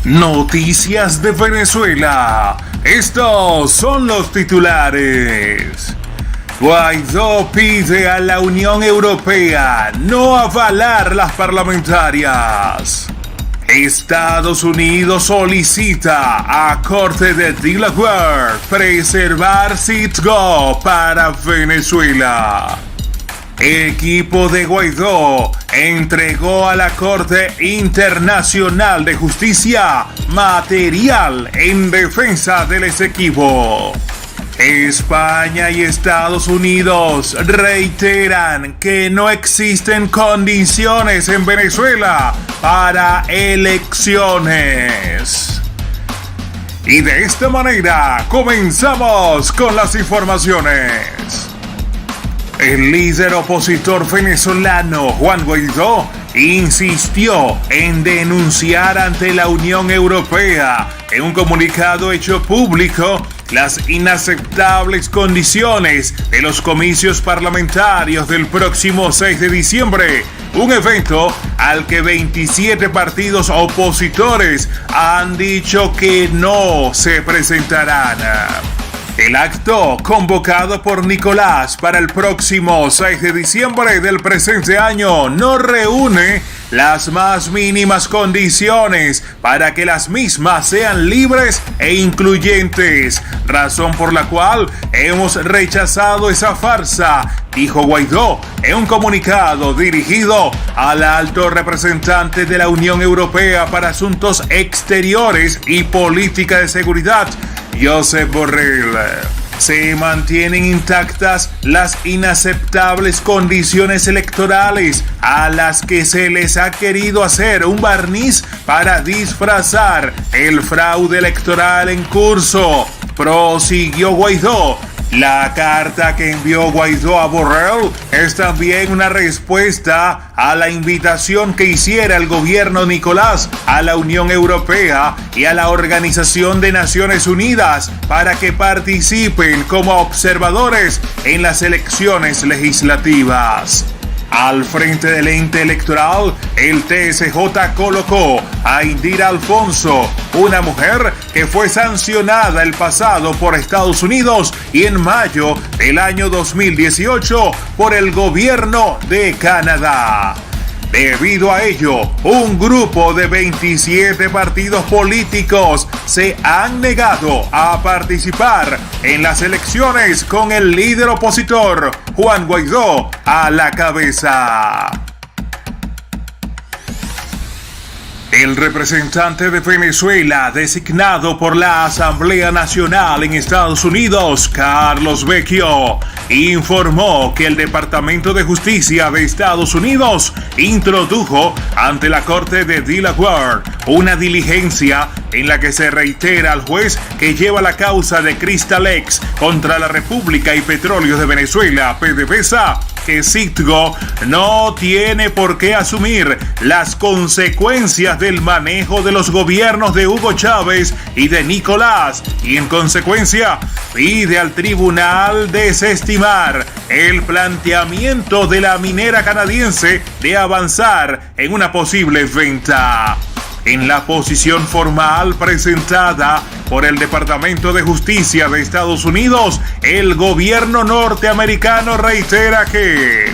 Noticias de Venezuela. Estos son los titulares. Guaidó pide a la Unión Europea no avalar las parlamentarias. Estados Unidos solicita a Corte de Delaware preservar Citgo para Venezuela. Equipo de Guaidó entregó a la Corte Internacional de Justicia material en defensa del Esequibo. España y Estados Unidos reiteran que no existen condiciones en Venezuela para elecciones. Y de esta manera comenzamos con las informaciones. El líder opositor venezolano Juan Guaidó insistió en denunciar ante la Unión Europea en un comunicado hecho público las inaceptables condiciones de los comicios parlamentarios del próximo 6 de diciembre, un evento al que 27 partidos opositores han dicho que no se presentarán. El acto, convocado por Nicolás para el próximo 6 de diciembre del presente año, no reúne las más mínimas condiciones para que las mismas sean libres e incluyentes, razón por la cual hemos rechazado esa farsa, dijo Guaidó en un comunicado dirigido al alto representante de la Unión Europea para Asuntos Exteriores y Política de Seguridad, Josep Borrell. Se mantienen intactas las inaceptables condiciones electorales a las que se les ha querido hacer un barniz para disfrazar el fraude electoral en curso, prosiguió Guaidó. La carta que envió Guaidó a Borrell es también una respuesta a la invitación que hiciera el gobierno Nicolás a la Unión Europea y a la Organización de Naciones Unidas para que participen como observadores en las elecciones legislativas. Al frente del ente electoral, el TSJ colocó a Indira Alfonso, una mujer que fue sancionada el pasado por Estados Unidos y en mayo del año 2018 por el gobierno de Canadá. Debido a ello, un grupo de 27 partidos políticos se han negado a participar en las elecciones con el líder opositor, Juan Guaidó, a la cabeza. El representante de Venezuela designado por la Asamblea Nacional en Estados Unidos, Carlos Vecchio, informó que el Departamento de Justicia de Estados Unidos introdujo ante la Corte de Delaware una diligencia en la que se reitera al juez que lleva la causa de Cristalex contra la República y Petróleos de Venezuela, PDVSA, que Citgo no tiene por qué asumir las consecuencias del manejo de los gobiernos de Hugo Chávez y de Nicolás, y en consecuencia pide al tribunal desestimar el planteamiento de la minera canadiense de avanzar en una posible venta. En la posición formal presentada por el Departamento de Justicia de Estados Unidos, el gobierno norteamericano reitera que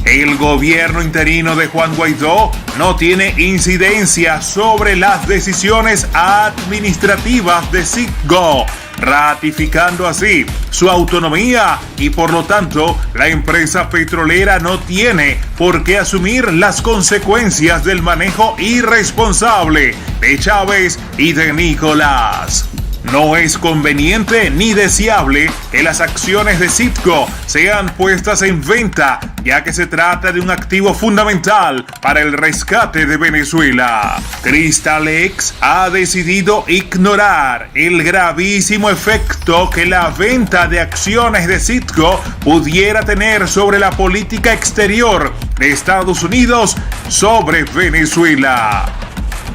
el gobierno interino de Juan Guaidó no tiene incidencia sobre las decisiones administrativas de Citgo, ratificando así su autonomía y por lo tanto la empresa petrolera no tiene por qué asumir las consecuencias del manejo irresponsable de Chávez y de Nicolás. No es conveniente ni deseable que las acciones de Citgo sean puestas en venta, ya que se trata de un activo fundamental para el rescate de Venezuela. Cristalex ha decidido ignorar el gravísimo efecto que la venta de acciones de Citgo pudiera tener sobre la política exterior de Estados Unidos sobre Venezuela.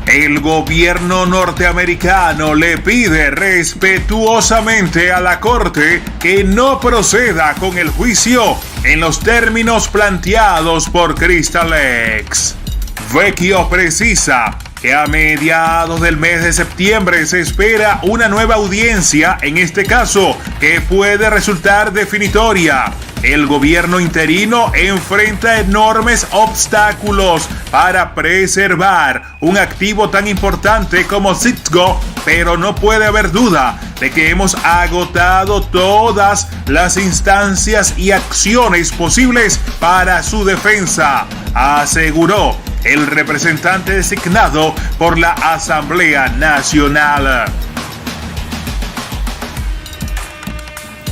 El gobierno norteamericano le pide respetuosamente a la Corte que no proceda con el juicio en los términos planteados por Cristalex. Vecchio precisa que a mediados del mes de septiembre se espera una nueva audiencia, en este caso, que puede resultar definitoria. El gobierno interino enfrenta enormes obstáculos para preservar un activo tan importante como Citgo, pero no puede haber duda de que hemos agotado todas las instancias y acciones posibles para su defensa, aseguró el representante designado por la Asamblea Nacional.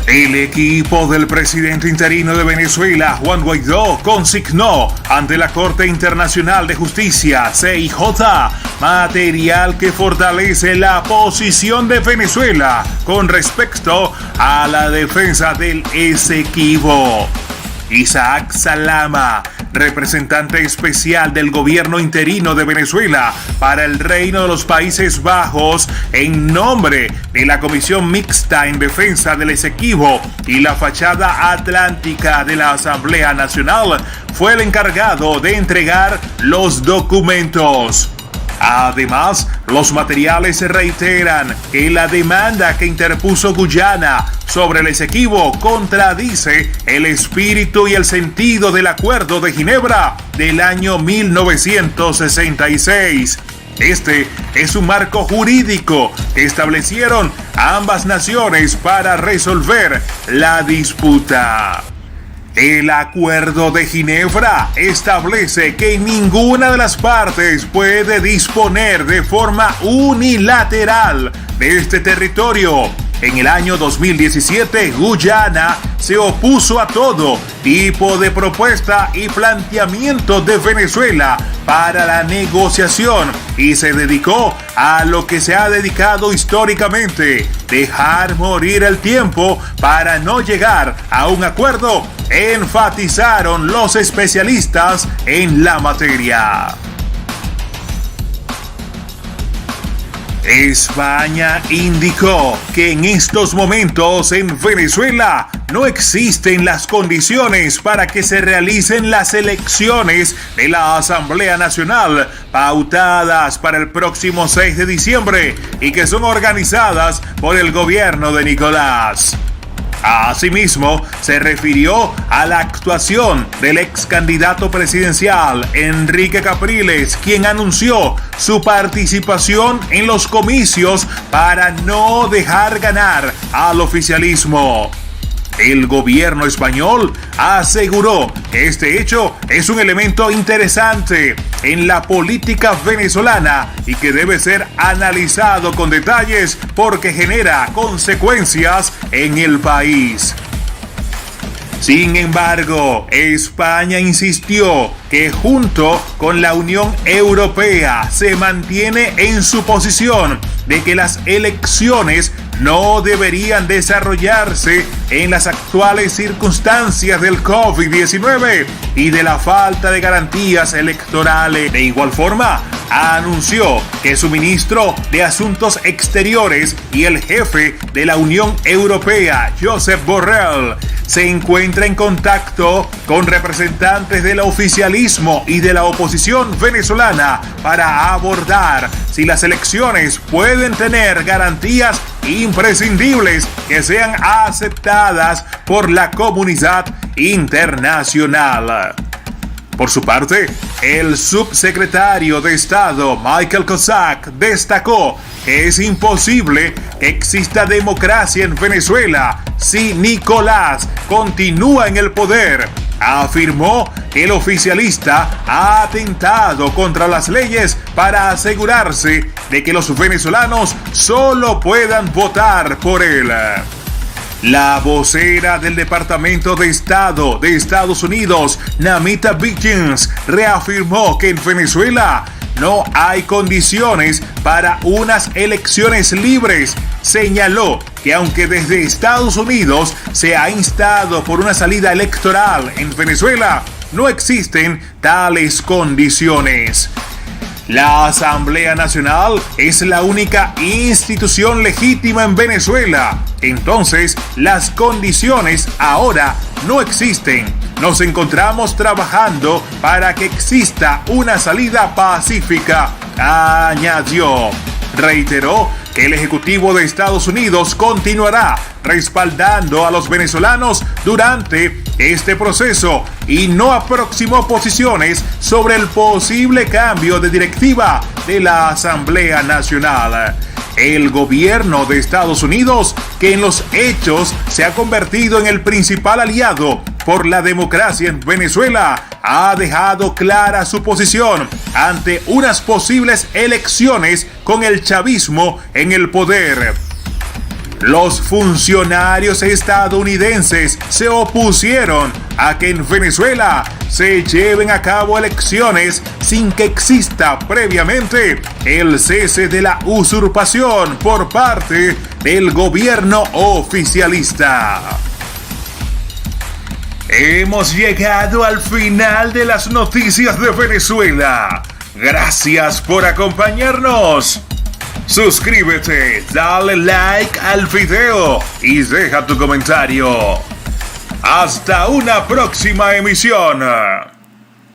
El equipo del presidente interino de Venezuela, Juan Guaidó, consignó ante la Corte Internacional de Justicia, CIJ, material que fortalece la posición de Venezuela con respecto a la defensa del Esequibo. Isaac Salama, representante especial del gobierno interino de Venezuela para el Reino de los Países Bajos, en nombre de la Comisión Mixta en Defensa del Esequibo y la Fachada Atlántica de la Asamblea Nacional, fue el encargado de entregar los documentos. Además, los materiales reiteran que la demanda que interpuso Guyana sobre el Esequibo contradice el espíritu y el sentido del Acuerdo de Ginebra del año 1966. Este es un marco jurídico que establecieron ambas naciones para resolver la disputa. El Acuerdo de Ginebra establece que ninguna de las partes puede disponer de forma unilateral de este territorio. En el año 2017, Guyana se opuso a todo tipo de propuesta y planteamiento de Venezuela para la negociación y se dedicó a lo que se ha dedicado históricamente: dejar morir el tiempo para no llegar a un acuerdo, enfatizaron los especialistas en la materia. España indicó que en estos momentos en Venezuela no existen las condiciones para que se realicen las elecciones de la Asamblea Nacional pautadas para el próximo 6 de diciembre y que son organizadas por el gobierno de Nicolás. Asimismo, se refirió a la actuación del ex candidato presidencial Enrique Capriles, quien anunció su participación en los comicios para no dejar ganar al oficialismo. El gobierno español aseguró que este hecho es un elemento interesante en la política venezolana y que debe ser analizado con detalles porque genera consecuencias en el país. Sin embargo, España insistió que junto con la Unión Europea se mantiene en su posición de que las elecciones no deberían desarrollarse en las actuales circunstancias del COVID-19 y de la falta de garantías electorales. De igual forma, anunció que su ministro de Asuntos Exteriores y el jefe de la Unión Europea, Josep Borrell, se encuentra en contacto con representantes del oficialismo y de la oposición venezolana para abordar si las elecciones pueden tener garantías imprescindibles que sean aceptadas por la comunidad internacional. Por su parte, el subsecretario de Estado Michael Kozak destacó que es imposible que exista democracia en Venezuela si Nicolás continúa en el poder. Afirmó que el oficialista ha atentado contra las leyes para asegurarse de que los venezolanos solo puedan votar por él. La vocera del Departamento de Estado de Estados Unidos, Namita Biggins, reafirmó que en Venezuela no hay condiciones para unas elecciones libres. Señaló que aunque desde Estados Unidos se ha instado por una salida electoral en Venezuela, no existen tales condiciones. La Asamblea Nacional es la única institución legítima en Venezuela. Entonces, las condiciones ahora no existen. Nos encontramos trabajando para que exista una salida pacífica, añadió. Reiteró que el Ejecutivo de Estados Unidos continuará respaldando a los venezolanos durante este proceso y no aproximó posiciones sobre el posible cambio de directiva de la Asamblea Nacional. El gobierno de Estados Unidos, que en los hechos se ha convertido en el principal aliado por la democracia en Venezuela, ha dejado clara su posición ante unas posibles elecciones con el chavismo en el poder. Los funcionarios estadounidenses se opusieron a que en Venezuela se lleven a cabo elecciones sin que exista previamente el cese de la usurpación por parte del gobierno oficialista. Hemos llegado al final de las noticias de Venezuela. Gracias por acompañarnos. Suscríbete, dale like al video y deja tu comentario. Hasta una próxima emisión.